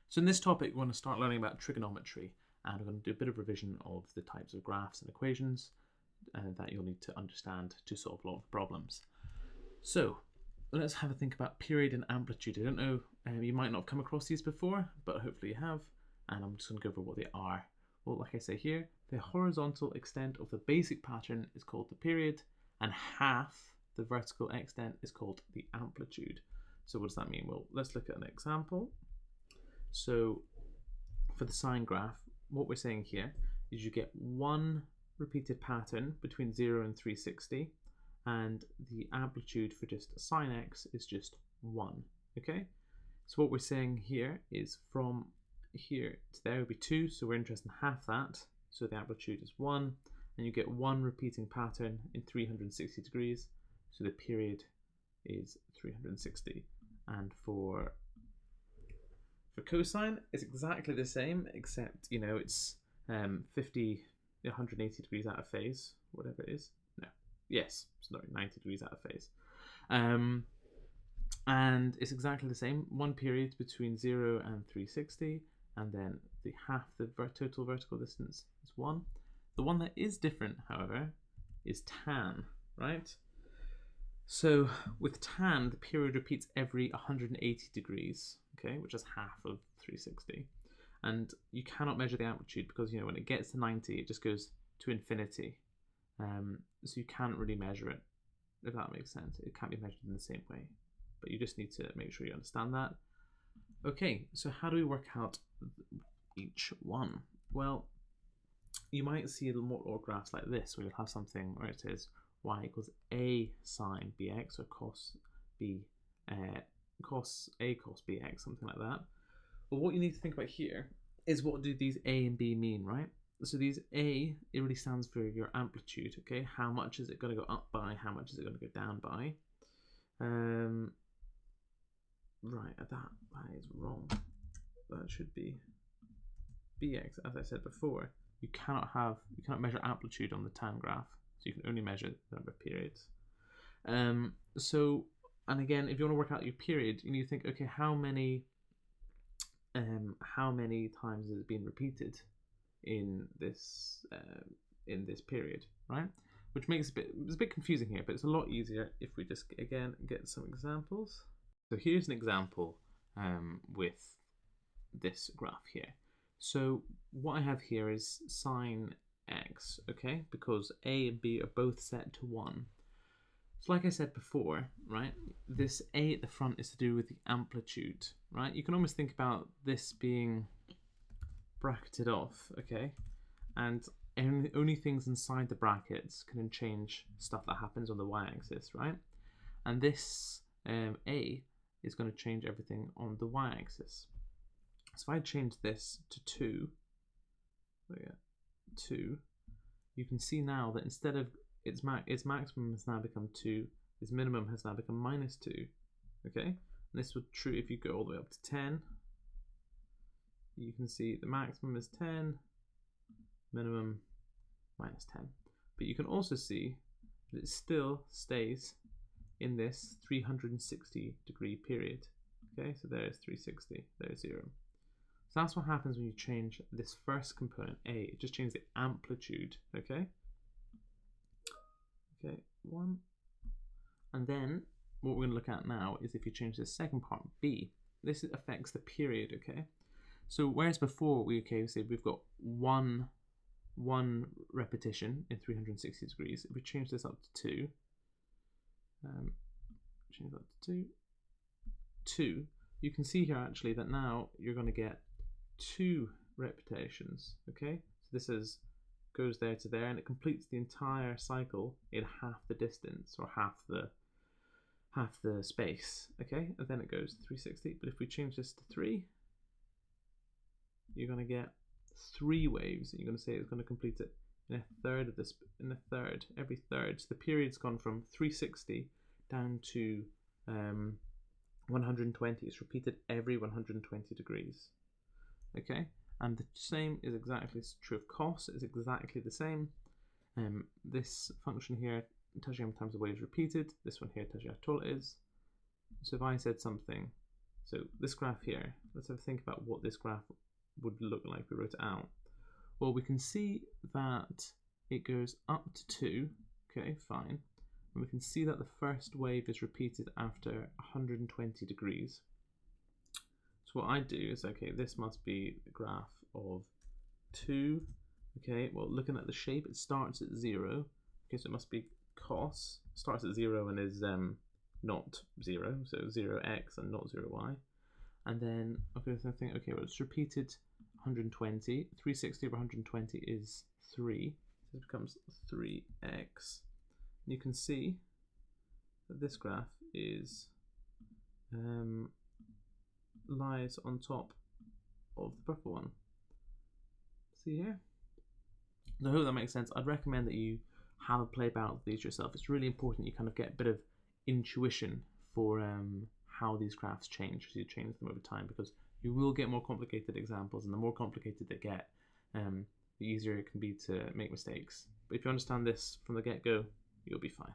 So in this topic, we're going to start learning about trigonometry, and we're going to do a bit of revision of the types of graphs and equations that you'll need to understand to solve a lot of problems. So let's have a think about period and amplitude. I don't know, you might not have come across these before, but hopefully you have, and I'm just going to go over what they are. Well, like I say here, the horizontal extent of the basic pattern is called the period, and half the vertical extent is called the amplitude. So what does that mean? Well, let's look at an example. So for the sine graph, what we're saying here is you get one repeated pattern between 0 and 360, and the amplitude for just sine x is just 1. Okay, so what we're saying here is from here to there would be 2, so we're interested in half that, so the amplitude is 1, and you get one repeating pattern in 360 degrees, so the period is 360. And for cosine, it's exactly the same, except it's 180 degrees out of phase, whatever it is. No, yes, sorry, 90 degrees out of phase. And it's exactly the same. One period between 0 and 360, and then the half the total vertical distance is 1. The one that is different, however, is tan, right? So with tan, the period repeats every 180 degrees, okay, which is half of 360. And you cannot measure the amplitude because, when it gets to 90, it just goes to infinity. So you can't really measure it, if that makes sense. It can't be measured in the same way, but you just need to make sure you understand that. Okay, so how do we work out each one? Well, you might see more graphs like this, where you'll have something where it says y equals a sine bx, or cos b, cos a cos bx, something like that. But what you need to think about here is, what do these a and b mean, right? So these a, it really stands for your amplitude, okay? How much is it going to go up by? How much is it going to go down by? Right, that is wrong. That should be bx. As I said before, you cannot measure amplitude on the tan graph, so you can only measure the number of periods. And again, if you want to work out your period, you need to think, okay, how many times is it being repeated in this period, right? Which makes it's a bit confusing here, but it's a lot easier if we just again get some examples. So here's an example with this graph here. So what I have here is sine x, okay, because a and b are both set to 1. So like I said before, right, this a at the front is to do with the amplitude, right? You can almost think about this being bracketed off, okay, and only things inside the brackets can change stuff that happens on the y-axis, right? And this a is going to change everything on the y-axis. So if I change this to 2, 2, you can see now that instead of its maximum has now become 2, its minimum has now become minus 2. Okay, and this would be true if you go all the way up to 10. You can see the maximum is 10, minimum minus 10. But you can also see that it still stays in this 360 degree period. Okay, so there's 360, there's 0. So that's what happens when you change this first component, a. It just changes the amplitude, okay? Okay, 1. And then what we're going to look at now is if you change the second part, b. This affects the period, okay? So whereas before we say we've got one repetition in 360 degrees, if we change this up to 2, change that to 2, you can see here actually that now you're going to get 2 repetitions, okay? So this goes there to there, and it completes the entire cycle in half the distance, or half the space, okay? And then it goes 360. But if we change this to 3, you're going to get 3 waves, and you're going to say it's going to complete it in a third of this, every third. So the period's gone from 360 down to 120. It's repeated every 120 degrees. Okay, and the same is exactly true of cos. It's exactly the same. This function here tells you how many times the wave is repeated. This one here tells you how tall it is. So if I said something So this graph here, let's have a think about what this graph would look like if we wrote it out. Well, we can see that it goes up to 2, okay, fine. And we can see that the first wave is repeated after 120 degrees. So what I do is, okay, this must be the graph of 2. Okay, well, looking at the shape, it starts at 0. Okay, so it must be cos. Starts at 0 and is not 0, so 0x and not 0y. And then, okay, so I think, okay, well, it's repeated 120. 360 over 120 is 3. So it becomes 3x. You can see that this graph is lies on top of the purple one. See here? I hope that makes sense. I'd recommend that you have a play about with these yourself. It's really important you kind of get a bit of intuition for how these graphs change as you change them over time, because you will get more complicated examples, and the more complicated they get, the easier it can be to make mistakes. But if you understand this from the get-go, you'll be fine.